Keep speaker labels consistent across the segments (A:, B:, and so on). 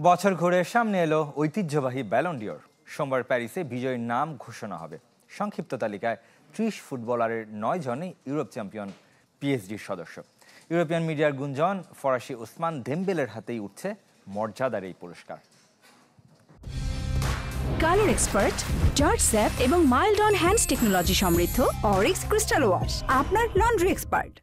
A: বছর ঘুরে সামনে এলো ঐতিহ্যবাহী ব্যালন ডিওর। সোমবার প্যারিসে বিজয়ীর নাম ঘোষণা হবে। সংক্ষিপ্ত তালিকায় ৩০ ফুটবলারের ৯ জনই ইউরোপ চ্যাম্পিয়ন পিএসজির সদস্য। ইউরোপিয়ান মিডিয়ার গুঞ্জন, ফরাসি ওসমান দেমবেলের হাতেই উঠছে মর্যাদার এই পুরস্কার।
B: কালার এক্সপার্ট, জর্জ স্যাপ এবং মাইল্ড অন হ্যান্ডস টেকনোলজি সমৃদ্ধ অরিক্স ক্রিস্টাল ওয়াশ আপনার লন্ড্রি এক্সপার্ট।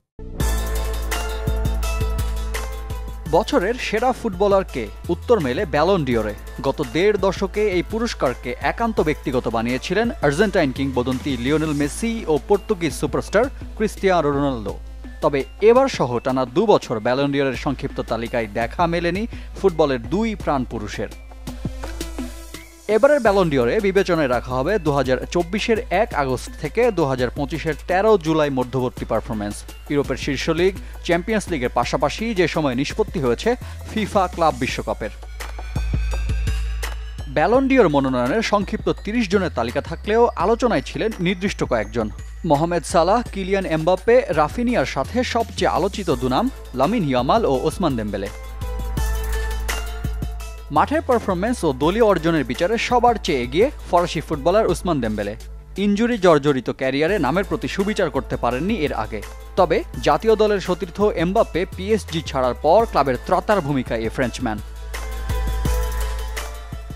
C: বছরের সেরা ফুটবলারকে উত্তর মেলে ব্যালন ডিওরে। গত ১.৫ দশকে এই পুরস্কারকে একান্ত ব্যক্তিগত বানিয়েছিলেন আর্জেন্টাইন কিংবদন্তি লিওনেল মেসি ও পর্তুগিজ সুপারস্টার ক্রিস্টিয়ানো রোনালদো। তবে এবার সহ টানা ২ বছর ব্যালন ডিওরের সংক্ষিপ্ত তালিকায় দেখা মেলেনি ফুটবলের ২ প্রাণ পুরুষের। এবারের ব্যালন ডিওরে বিবেচনায় রাখা হবে ২০২৪-এর ১ আগস্ট থেকে ২০২৫-এর ১৩ জুলাই মধ্যবর্তী পারফরমেন্স। ইউরোপের শীর্ষ লিগ, চ্যাম্পিয়ন্স লিগের পাশাপাশি যে সময় নিষ্পত্তি হয়েছে ফিফা ক্লাব বিশ্বকাপের। ব্যালন ডিওর মনোনয়নের সংক্ষিপ্ত ৩০ জনের তালিকা থাকলেও আলোচনায় ছিলেন নির্দিষ্ট কয়েকজন। মোহামেদ সালাহ, কিলিয়ান এমবাপ্পে, রাফিনিয়ার সাথে সবচেয়ে আলোচিত দুনাম লামিন ইয়ামাল ও ওসমান দেমবেলে। মাঠের পারফরমেন্স ও দলীয় অর্জনের বিচারে সবার চেয়ে এগিয়ে ফরাসি ফুটবলার ওসমান দেমবেলে। ইনজুরি জর্জরিত ক্যারিয়ারে নামের প্রতি সুবিচার করতে পারেননি এর আগে। তবে জাতীয় দলের সতীর্থ এমবাপ্পে পিএসজি ছাড়ার পর ক্লাবের ত্রাতার ভূমিকায় এ ফ্রেঞ্চম্যান।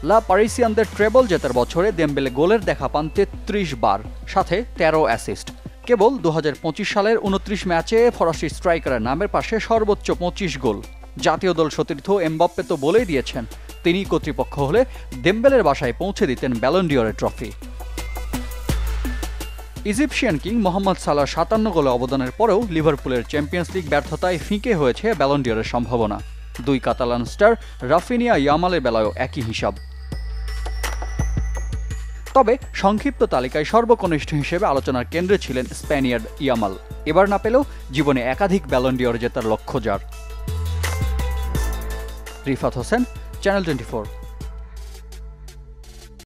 C: লা পারিসিয়ানদের ট্রেবল জেতার বছরে দেমবেলে গোলের দেখা পান ৩৩ বার, সাথে ১৩ অ্যাসিস্ট। কেবল ২০২৫ সালের ২৯ ম্যাচে ফরাসি স্ট্রাইকারের নামের পাশে সর্বোচ্চ ২৫ গোল। জাতীয় দল সতীর্থ এমবাপ্পে তো বলেই দিয়েছেন, তিনি কর্তৃপক্ষ হলে দেমবেলের বাসায় পৌঁছে দিতেন ব্যালন ডিওরের trophy. Egyptian king Mohamed Salah ৫৭ গোলে অবদানের পরেও লিভারপুলের চ্যাম্পিয়ন্স লিগ ব্যর্থতায় ফিকে হয়েছে ব্যালন ডিওরের সম্ভাবনা। ২ কাতালান স্টার রাফিনিয়া ইয়ামালের বেলায়ও একই হিসাব। তবে সংক্ষিপ্ত তালিকায় সর্বকনিষ্ঠ হিসেবে আলোচনার কেন্দ্রে ছিলেন স্প্যানিয়ার্ড ইয়ামাল। এবার না পেলেও জীবনে একাধিক ব্যালন ডিওর জেতার লক্ষ্য যার। রিফাত হোসেন, চ্যানেল 24।